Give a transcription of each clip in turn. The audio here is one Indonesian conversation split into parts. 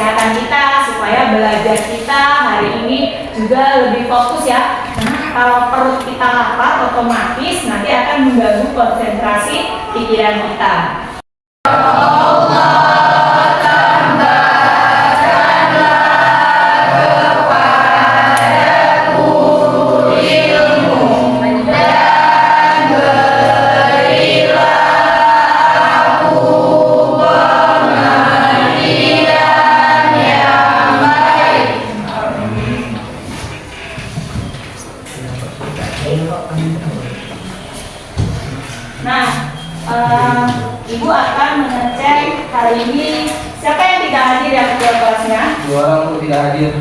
kesehatan kita, supaya belajar kita hari ini juga lebih fokus ya. Karena kalau perut kita lapar, otomatis nanti akan mengganggu konsentrasi pikiran kita. Ibu akan mengecek hari ini siapa yang tidak hadir ya ketua kelasnya? 2 orang tidak hadir.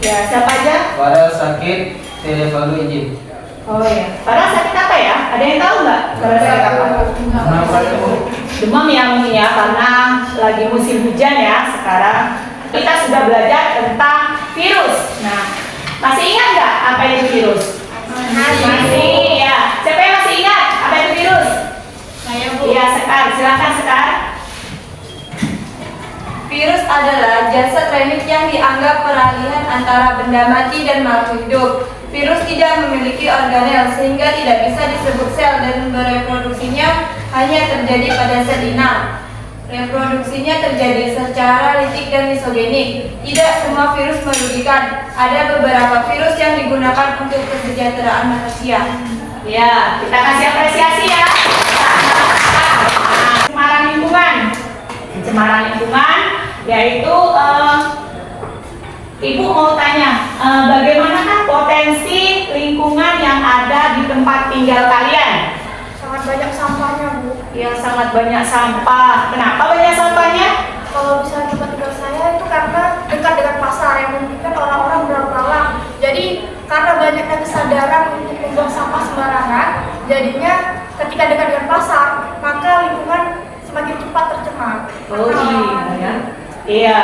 Ya, siapa aja? Padahal sakit, Televalu izin. Oh ya, padahal sakit apa ya? Ada yang tahu nggak? Padahal sakit apa? Demam ya mungkin ya, karena lagi musim hujan ya sekarang. Kita sudah belajar tentang virus. Nah, masih ingat nggak apa itu virus? Masih ya. Siapa yang masih ingat apa itu virus? Iya, Sekar. Silakan Sekar. Virus adalah jasa klinik yang dianggap peralihan antara benda mati dan makhluk hidup. Virus tidak memiliki organel sehingga tidak bisa disebut sel dan bereproduksinya hanya terjadi pada sel inang. Reproduksinya terjadi secara litik dan lisogenik. Tidak semua virus merugikan. Ada beberapa virus yang digunakan untuk kesejahteraan manusia. Ya, kita kasih apresiasi ya. Pencemaran lingkungan. Pencemaran lingkungan yaitu Ibu mau tanya, bagaimanakah potensi lingkungan yang ada di tempat tinggal kalian? Sangat banyak sampahnya, Bu. Ya, sangat banyak sampah. Kenapa banyak sampahnya? Kalau misalnya tempat tinggal saya itu karena dekat dengan pasar yang memungkinkan orang-orang berlalu. Jadi karena banyaknya kesadaran untuk membuang sampah sembarangan, jadinya ketika dekat dengan pasar, maka lingkungan semakin cepat tercemar. Oh iya, iya.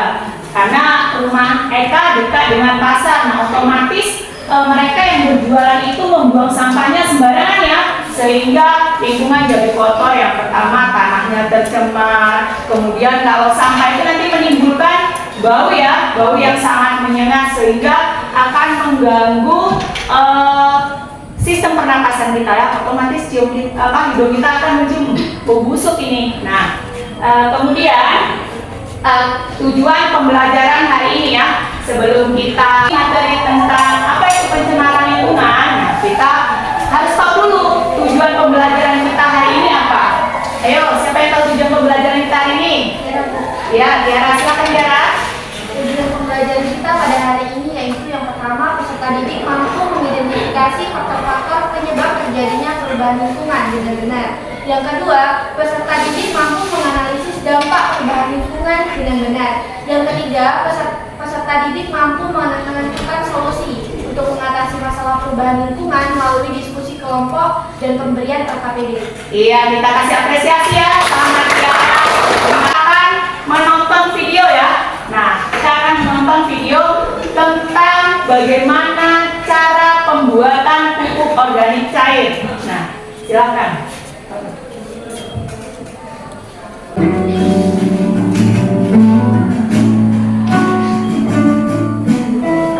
Karena rumah Eka dekat dengan pasar, nah otomatis mereka yang berjualan itu membuang sampahnya sembarangan ya, sehingga lingkungan jadi kotor. Yang pertama tanahnya tercemar, kemudian kalau sampah itu nanti menimbulkan bau ya, bau yang sangat menyengat sehingga akan mengganggu sistem pernapasan kita ya, otomatis hidung kita akan mencium bau busuk ini. Nah, kemudian tujuan pembelajaran hari ini ya, sebelum kita materi tentang apa itu pencemaran lingkungan, nah, kita harus tahu dulu tujuan pembelajaran kita hari ini apa. Ayo, siapa yang tahu tujuan pembelajaran kita hari ini? Ya, Tiara, silakan Tiara. Tujuan pembelajaran kita pada hari ini yaitu yang pertama, peserta didik mampu mengidentifikasi faktor-faktor penyebab terjadinya perubahan lingkungan dengan benar. Yang kedua, peserta didik mampu menganalisis dampak perubahan lingkungan dengan benar. Yang ketiga, peserta didik mampu menentukan solusi untuk mengatasi masalah perubahan lingkungan melalui diskusi kelompok dan pemberian LKPD. Iya, kita kasih apresiasi ya sama Tiara. Kita akan menonton video ya. Nah, kita akan menonton video tentang bagaimana cara pembuatan pupuk organik cair. Nah, silakan.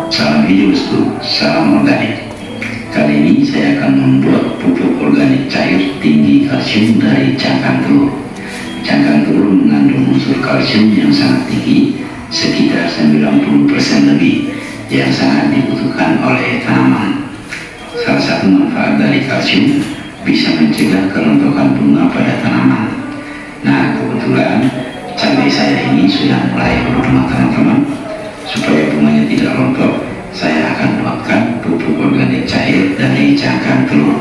Salam hijau Restu, salam organik. Kali ini saya akan membuat pupuk organik cair tinggi kalsium dari cangkang telur. Cangkang telur mengandung unsur kalsium yang sangat tinggi, sekitar 90% lebih, yang sangat dibutuhkan oleh tanaman. Salah satu manfaat dari kalsium bisa mencegah kerontokan bunga pada tanaman. Nah, kebetulan cabai saya ini sudah mulai berbuah teman-teman. Supaya bunganya tidak rontok, saya akan buatkan pupuk organik cair dari cangkang telur.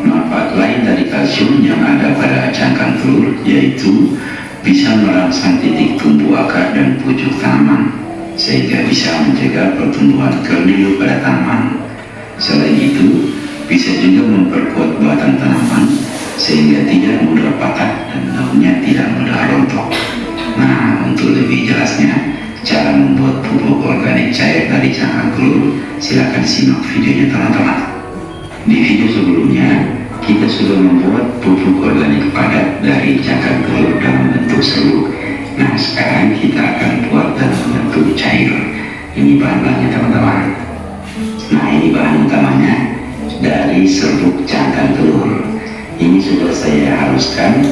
Manfaat lain dari kalsium yang ada pada cangkang telur yaitu bisa merangsang titik tumbuh akar dan pucuk tanaman, sehingga bisa mencegah pertumbuhan kerdil pada tanaman. Selain itu, bisa juga memperkuat batang tanaman sehingga tidak mudah patah dan daunnya tidak mudah rontok. Nah, untuk lebih jelasnya cara membuat pupuk organik cair dari cangkang telur, silakan simak videonya teman-teman. Di video sebelumnya kita sudah membuat pupuk organik padat dari cangkang telur dalam bentuk serut Nah, sekarang kita akan buat dalam bentuk cair. Ini bahan-bahannya teman-teman. Nah, ini bahan utamanya dari serbuk cangkang telur. Ini sudah saya haluskan,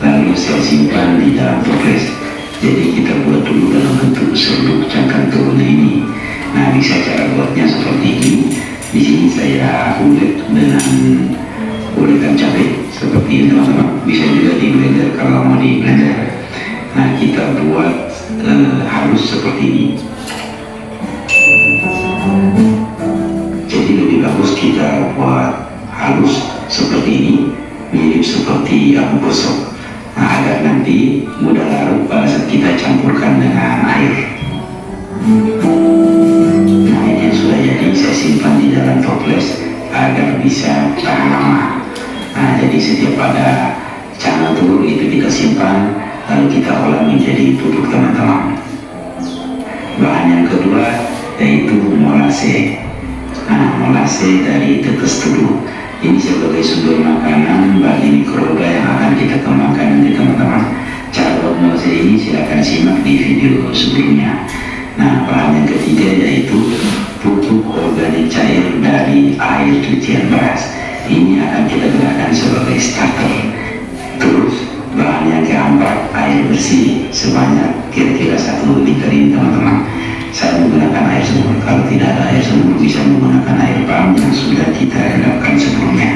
lalu saya simpan di dalam toples. Jadi kita buat dulu dalam bentuk serbuk cangkang telurnya ini. Nah, bisa cara buatnya seperti ini. Di sini saya ulet dengan uletan cabai seperti ini teman-teman. Bisa juga di blender kalau mau di blender. Nah, kita buat halus seperti ini. Jadi lebih bagus kita buat halus seperti ini, mirip seperti abu gosok. Nah, agar nanti mudah larut pada saat kita campurkan dengan air. Nah, ini yang sudah jadi, saya simpan di dalam toples agar bisa tahan lama. Nah, jadi setiap ada cangkang telur itu kita simpan, lalu kita olah menjadi pupuk teman-teman. Bahan yang kedua yaitu molase. Nah, molase dari tetes telur. Ini sebagai sumber makanan bagi mikroba yang akan kita kembangkan nanti teman-teman. Cara buat molase ini silakan simak di video sebelumnya. Nah, bahan yang ketiga yaitu pupuk organik cair dari air cucian beras. Ini akan kita gunakan sebagai starter. Terus bahan yang keempat, air bersih sebanyak kira-kira 1 liter ini teman-teman. Saya menggunakan air sumur. Kalau tidak ada air sumur, bisa menggunakan air pam yang sudah kita endapkan sebelumnya.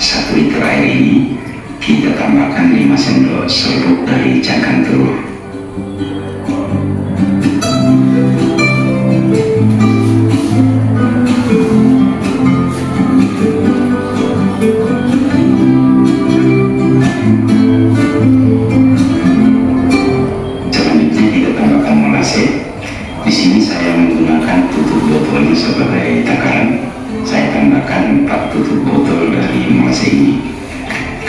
Satu liter air ini kita tambahkan 5 sendok serbuk dari cangkang telur. Di sini saya menggunakan tutup botolnya sebagai takaran. Saya tambahkan 4 tutup botol dari molase ini.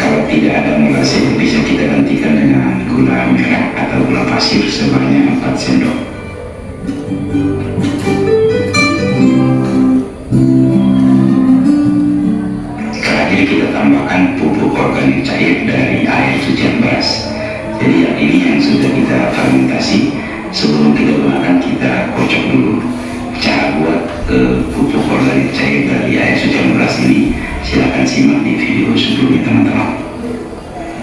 Kalau tidak ada molase, bisa kita gantikan dengan gula merah atau gula pasir sebanyak 4 sendok. Terakhir kita tambahkan pupuk organik cair dari air cucian beras. Jadi yang ini yang sudah kita fermentasi. Sebelum kita gunakan, kita kocok dulu. Cara buat pupuk organik cair dari air cucian beras ini silakan simak di video sebelumnya teman-teman.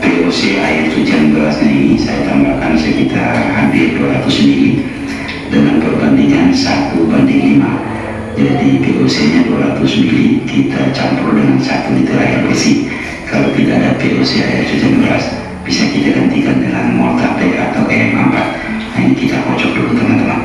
VOC air cucian berasnya ini saya tambahkan sekitar hampir 200 ml dengan perbandingan 1:5. Jadi VOC nya 200 ml kita campur dengan 1 liter air bersih. Kalau tidak ada VOC air cucian beras, bisa kita gantikan dengan Moltape atau EM4. Nah, ini kita kocok dulu teman-teman.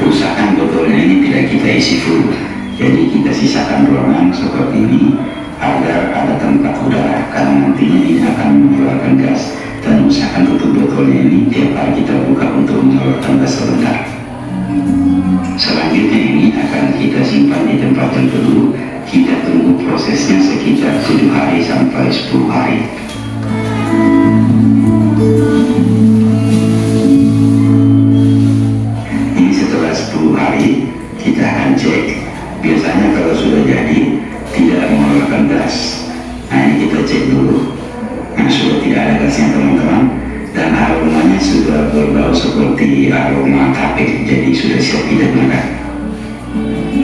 Usahakan botolnya ini tidak kita isi full. Jadi kita sisakan ruangan seperti ini agar ada tempat udara, karena nantinya ini akan mengeluarkan gas. Dan usahakan tutup botolnya ini tiap hari kita buka untuk mengeluarkan gas sebentar. Selanjutnya ini akan kita simpan di tempat yang teduh. Kita tunggu prosesnya sekitar 7 hari sampai 10 hari. Ini setelah 10 hari kita akan cek. Biasanya kalau sudah jadi tidak mengeluarkan gas. Nah, ini kita cek dulu. Nah, sudah tidak ada gasnya teman-teman, dan aromanya sudah berbau seperti aroma tape, jadi sudah siap kita gunakan.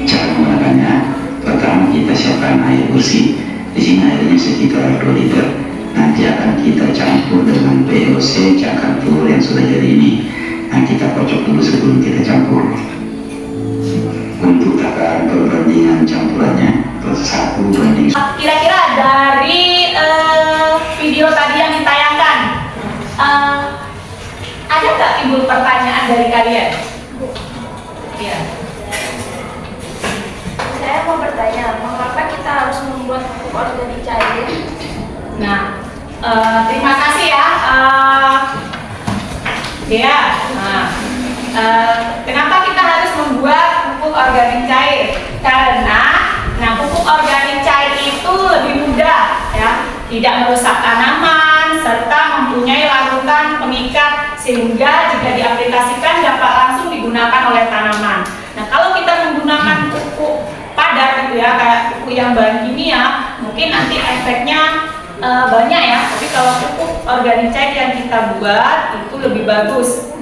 Cara menggunakannya, pertama kita siapkan air bersih. Di sini airnya sekitar 2 liter. Nanti akan kita campur dengan VOC cangkang telur yang sudah jadi ini. Nah, kita kocok dulu sebelum kita campur. Untuk takaran perbandingan campurannya 1:. Kira-kira dari video tadi yang ditayangkan, ada nggak timbul pertanyaan dari kalian? Iya. Saya mau bertanya, mengapa kita harus membuat pupuk organik cair? Nah, terima kasih ya, Dea. Nah, kenapa kita harus membuat pupuk organik cair? Karena, pupuk organik cair itu lebih mudah, ya, tidak merusak tanaman serta mempunyai larutan pemikat sehingga jika diaplikasikan dapat langsung digunakan oleh tanaman. Nah, kalau kita menggunakan pupuk padat gitu ya, kayak pupuk yang bahan kimia, mungkin nanti efeknya banyak ya. Tapi kalau pupuk organik cair yang kita buat itu lebih bagus.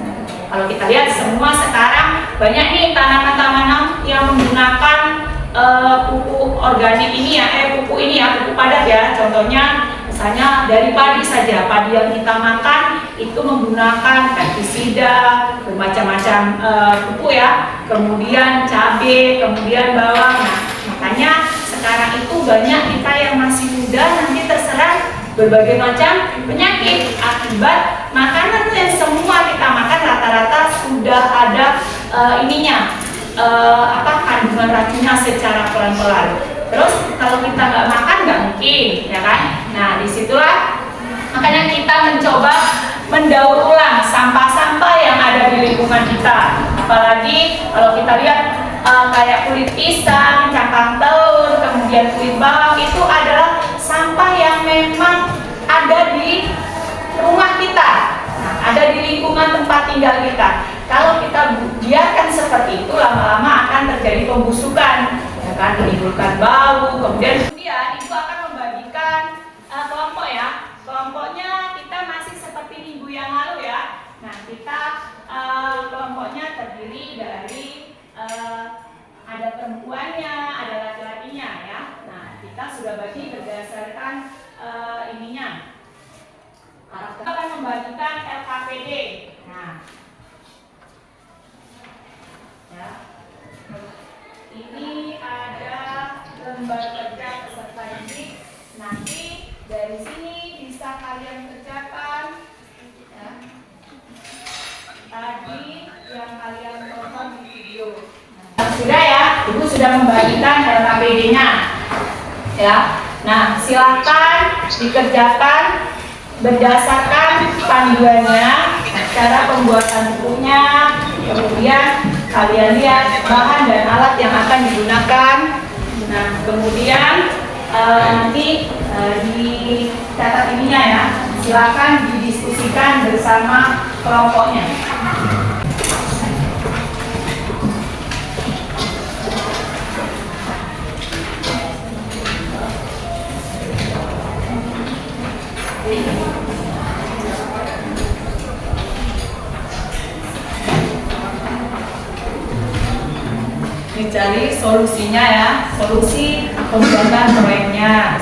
Kalau kita lihat semua sekarang banyak nih tanaman-tanaman yang menggunakan pupuk organik ini ya, pupuk padat ya. Contohnya misalnya dari padi saja, padi yang kita makan itu menggunakan pestisida, bermacam-macam pupuk ya. Kemudian cabai, kemudian bawang. Nah, makanya sekarang itu banyak kita yang masih muda nanti terserang berbagai macam penyakit akibat makanan yang semua kita makan rata-rata sudah ada kandungan racunnya secara pelan-pelan. Terus kalau kita nggak makan nggak mungkin, ya kan? Nah, disitulah makanya kita mencoba mendaur ulang sampah-sampah yang ada di lingkungan kita. Apalagi kalau kita lihat kayak kulit pisang, cangkang telur, kemudian kulit bawang, itu adalah sampah yang memang ada di rumah kita, ada di lingkungan tempat tinggal kita. Kalau kita biarkan seperti itu, lama-lama akan terjadi pembusukan, ya kan, menimbulkan bau. Kemudian ibu akan membagikan kelompok ya. Kelompoknya kita masih seperti minggu yang lalu ya. Nah, kita kelompoknya terdiri dari ada perempuannya, ada laki-lakinya ya. Nah, kita sudah bagi berdasarkan kita akan membagikan LKPD. Nah, ya. Ini ada lembar kerja peserta didik. Nanti dari sini bisa kalian kerjakan ya. Tadi yang kalian tonton di video. Nah, sudah ya, Ibu sudah membagikan LKPD-nya. Ya. Nah, silakan dikerjakan berdasarkan panduannya, cara pembuatan bukunya, kemudian kalian lihat bahan dan alat yang akan digunakan. Nah, kemudian nanti dicatat ininya ya, silakan didiskusikan bersama kelompoknya. Dicari solusinya ya, solusi pembuatan proyeknya.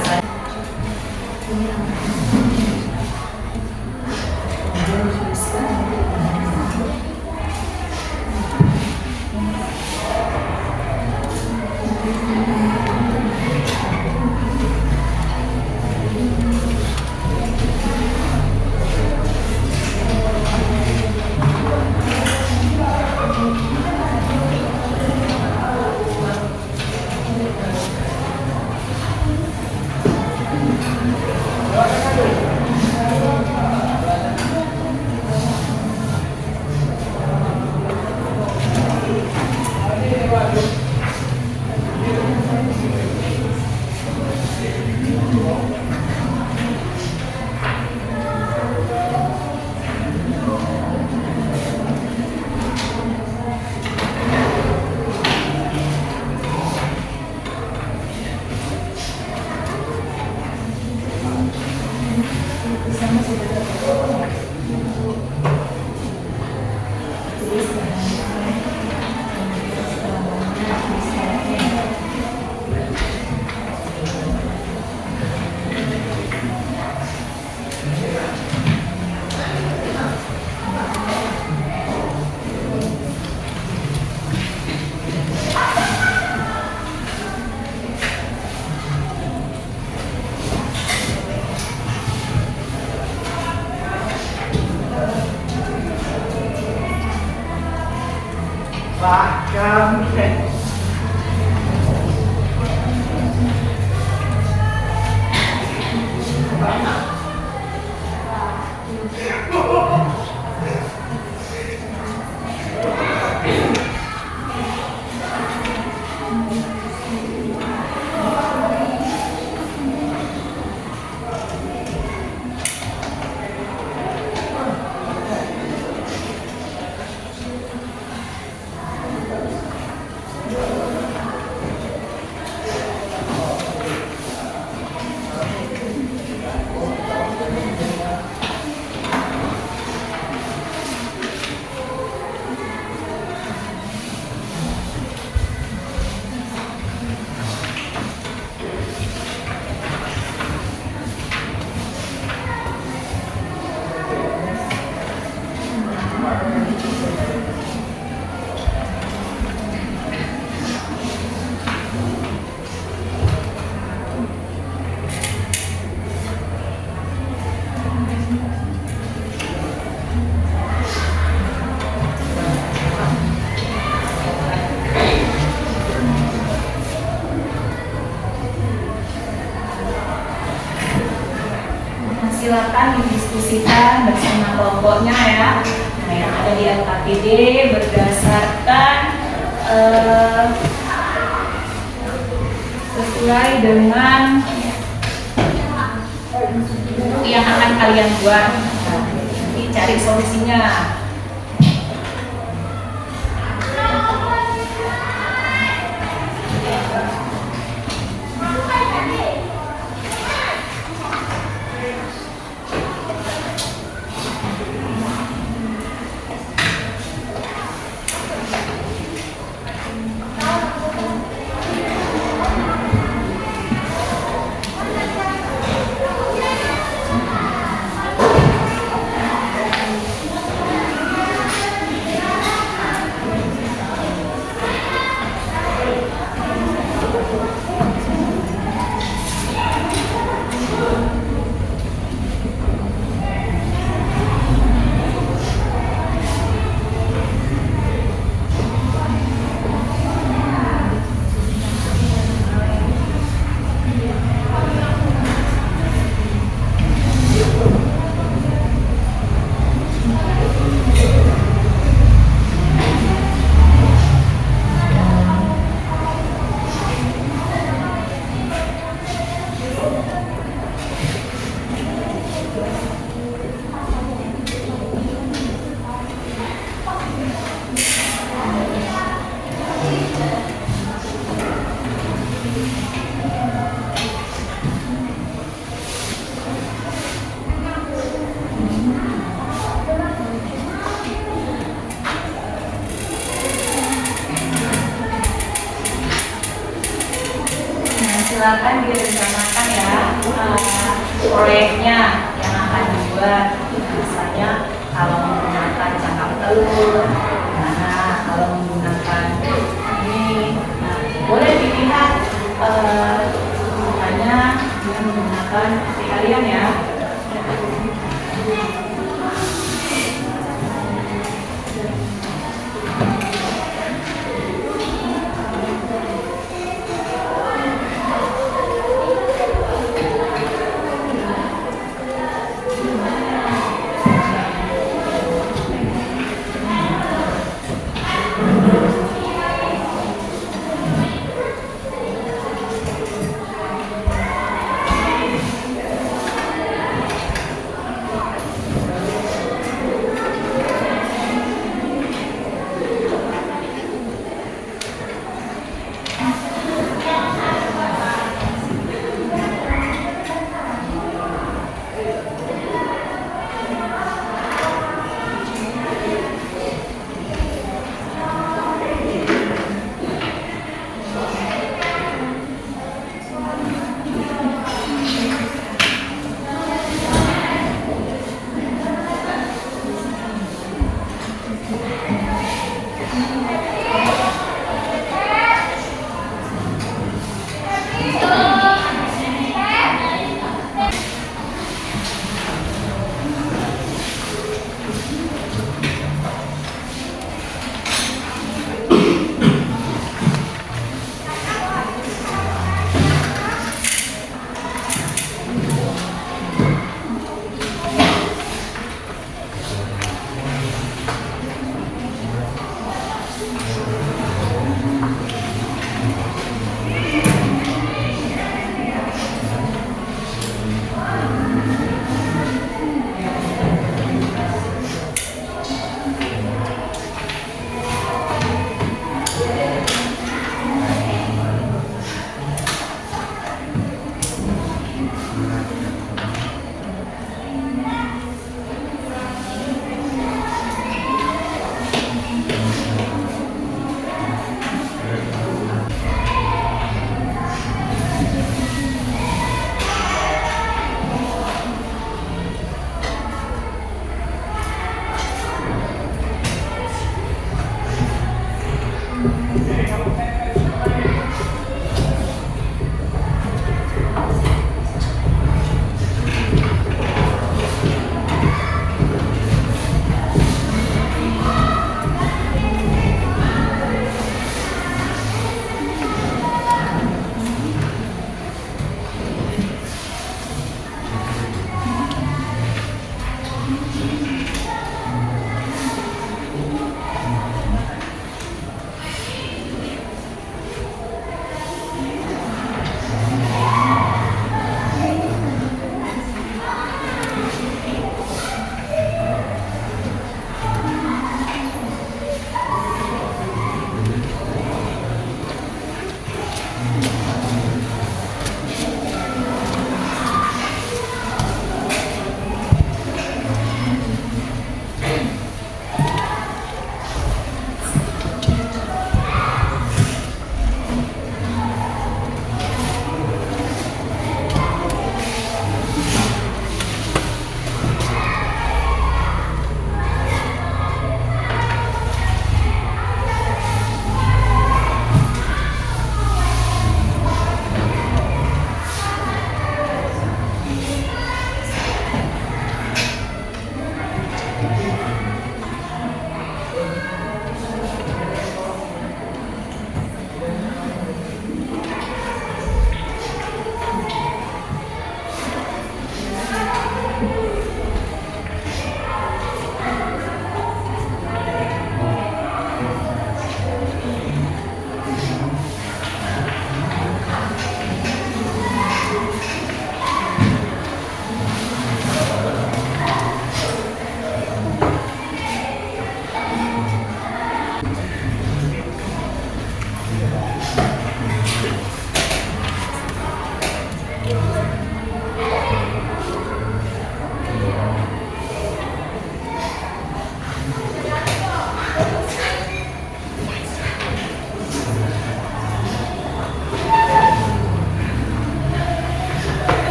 silakan didiskusikan bersama kelompoknya ya. Nah, yang ada di LKPD berdasarkan sesuai dengan buku yang akan kalian buat. Nah, nanti cari solusinya. Silakan direncanakan ya proyeknya yang akan dibuat. Misalnya kalau menggunakan cangkang telur, nah kalau menggunakan ini, nah, boleh dilihat makanya dengan menggunakan hati kalian ya.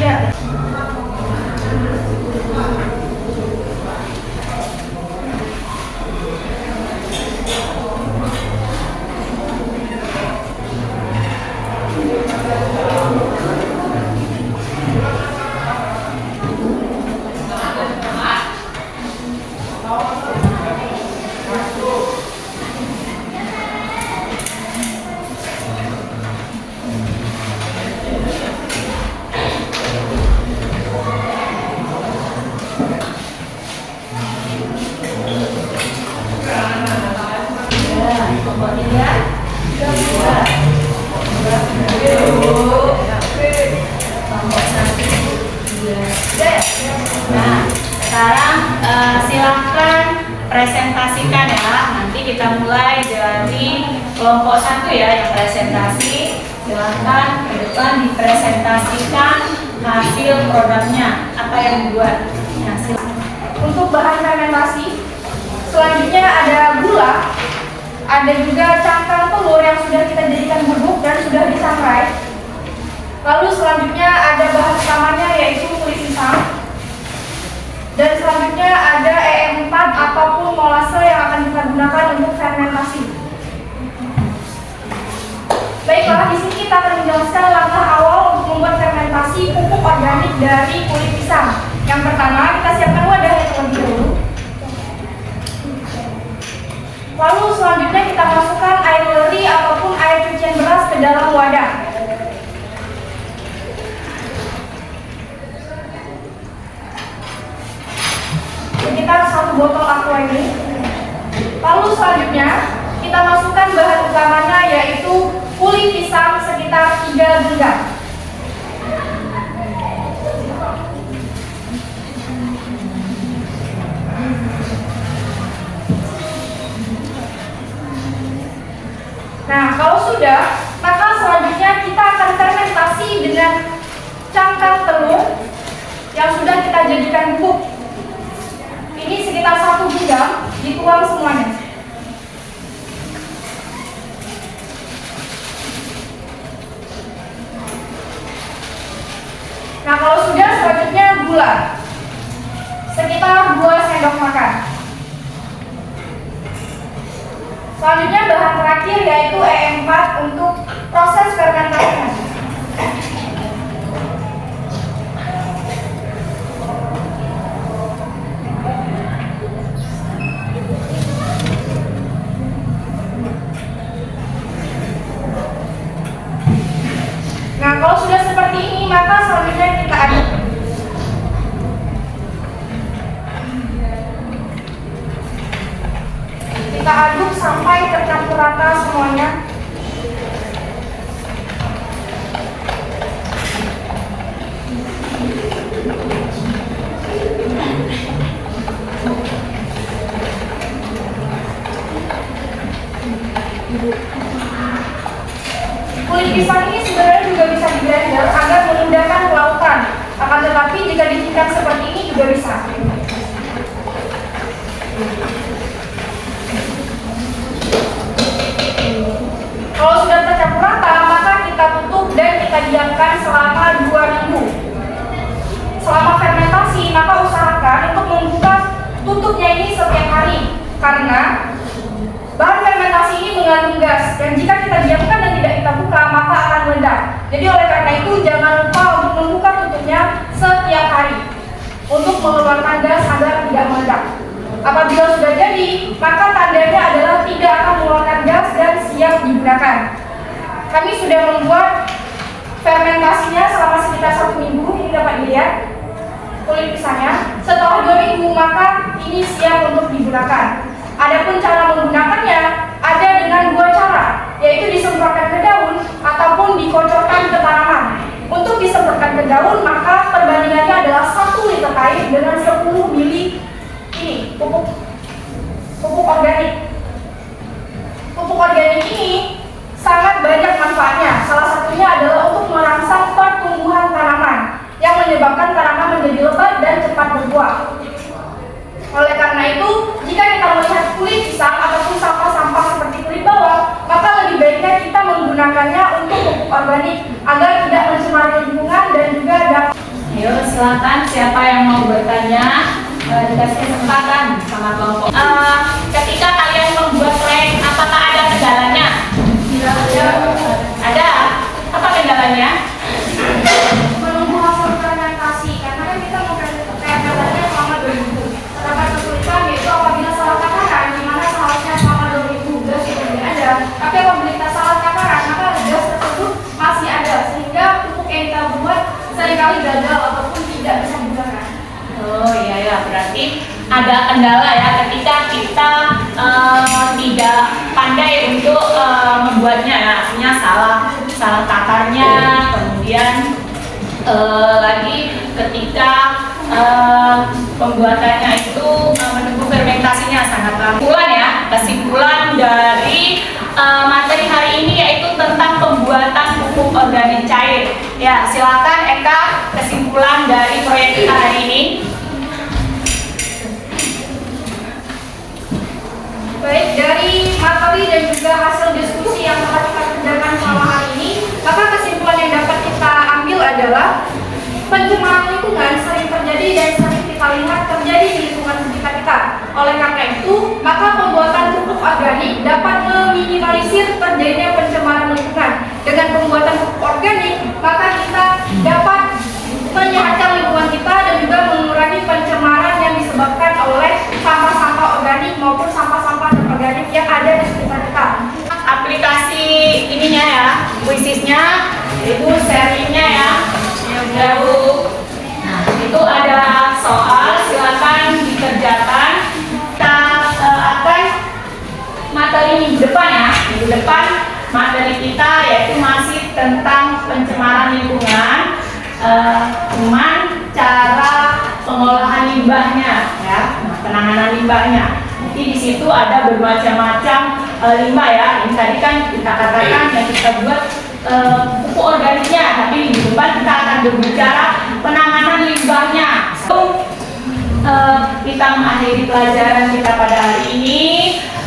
ya. Nah, sekarang silahkan presentasikan ya. Nanti kita mulai dari kelompok 1 ya yang presentasi. Silahkan ke depan dipresentasikan hasil produknya, apa yang dibuat. Nah, Untuk bahan fermentasi, selanjutnya ada gula, ada juga cangkang telur yang sudah kita jadikan bubuk dan sudah disangrai. Lalu selanjutnya ada bahan utamanya yaitu kulit pisang. Dan selanjutnya ada EM4 ataupun molase yang akan kita gunakan untuk fermentasi. Baiklah, di sini kita akan menjelaskan langkah awal untuk membuat fermentasi pupuk organik dari kulit pisang. Yang pertama, kita siapkan wadahnya terlebih dahulu. Lalu selanjutnya kita masukkan air leri ataupun air cucian beras ke dalam wadah. Sekitar 1 botol aqua ini. Lalu selanjutnya kita masukkan bahan utamanya yaitu kulit pisang sekitar 3 genggam. Nah, kalau sudah, maka selanjutnya kita akan fermentasi dengan cangkang telur yang sudah kita jadikan bubuk. Ini sekitar 1 genggam, dituang semuanya. Nah, kalau sudah, selanjutnya gula sekitar 2 sendok makan. Selanjutnya bahan terakhir yaitu EM4 untuk proses fermentasi. Nah, kalau sudah seperti ini, maka selanjutnya kita aduk. Kita aduk sampai tercampur rata semuanya. Kulit pisang ini sebenarnya juga bisa di-blender agar memudahkan pelautan. Akan tetapi jika dicincang seperti ini juga bisa. Kalau sudah tercampur rata, maka kita tutup dan kita diamkan selama 2 minggu. Selama fermentasi, maka usahakan untuk membuka tutupnya ini setiap hari, karena bahan fermentasi ini mengandung gas, dan jika kita diamkan dan tidak kita buka, maka akan meledak. Jadi oleh karena itu, jangan lupa untuk membuka tutupnya setiap hari untuk mengeluarkan gas agar tidak meledak. Apabila sudah jadi, maka tandanya adalah tidak akan mengeluarkan gas dan siap digunakan. Kami sudah membuat fermentasinya selama sekitar 1 minggu, ini dapat dilihat kulit pisangnya. Setelah 2 minggu, maka ini siap untuk digunakan. Adapun cara menggunakannya ada dengan 2 cara, yaitu disemprotkan ke daun ataupun dikocorkan ke tanaman. Untuk disemprotkan ke daun, maka perbandingannya adalah 1 liter air dengan 10 mili ini pupuk organik. Pupuk organik ini sangat banyak manfaatnya. Salah satunya adalah untuk merangsang pertumbuhan tanaman yang menyebabkan tanaman menjadi lebat dan cepat berbuah. Oleh karena itu, jika kita melihat kulit pisang ataupun sampah-sampah seperti kulit bawang, maka lebih baiknya kita menggunakannya untuk pupuk organik agar tidak mencemari lingkungan dan juga dapat silakan siapa yang mau bertanya, dikasih kesempatan sama kelompok. Ketika kalian membuat proyek, apakah ada kendalanya? Ada. Apa kendalanya? Menunggu hasil fermentasi, karena kan kita mau fermentasinya selama 2 minggu. Terdapat kesulitan yaitu apabila salah takaran, di mana seharusnya selama 2 minggu gas itu tidak ada, tapi apabila kita salah takaran, maka gas tersebut masih ada, sehingga pupuk yang kita buat seringkali gagal ataupun tidak bisa digunakan. Oh iya ya, berarti ada kendala ya ketika kita tidak pandai untuk membuatnya ya, artinya salah takarnya, kemudian lagi ketika pembuatannya itu menunggu fermentasinya sangat lama. Kesimpulan dari materi hari ini yaitu tentang pembuatan pupuk organik cair. Ya, silakan Eka, kesimpulan dari proyek kita hari ini. Baik, dari materi dan juga hasil diskusi yang telah kita kerjakan selama hari ini, maka kesimpulan yang dapat kita ambil adalah pencemaran lingkungan sering terjadi dan sering kita lihat terjadi di lingkungan sekitar kita. Oleh karena itu, maka pembuatan pupuk organik dapat meminimalisir terjadinya pencemaran lingkungan. Dengan pembuatan pupuk organik, maka kita dapat menyehatkan lingkungan kita dan juga mengurangi pencemaran yang disebabkan oleh sampah-sampah organik maupun sampah-sampah non-organik yang ada di sekitar kita. Aplikasi ininya ya, kuisisnya, itu sharingnya ya. Nah, itu ada soal, silakan dikerjakan. Kita akan materi minggu depan ya. Minggu depan materi kita yaitu masih tentang pencemaran lingkungan. Cuman cara pengolahan limbahnya ya, penanganan limbahnya. Nanti di situ ada bermacam-macam limbah ya. Ini tadi kan kita katakan yang kita buat pupuk organiknya, tapi minggu depan kita akan berbicara penanganan limbahnya. Kita mengakhiri pelajaran kita pada hari ini.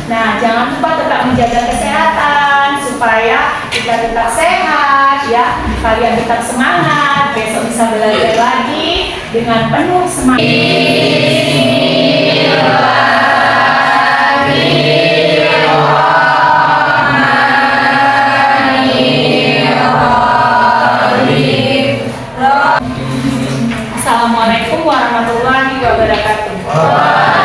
Nah, jangan lupa tetap menjaga kesehatan supaya kita tetap sehat ya. Kalian tetap semangat, besok bisa belajar lagi dengan penuh semangat. Assalamualaikum warahmatullahi wabarakatuh.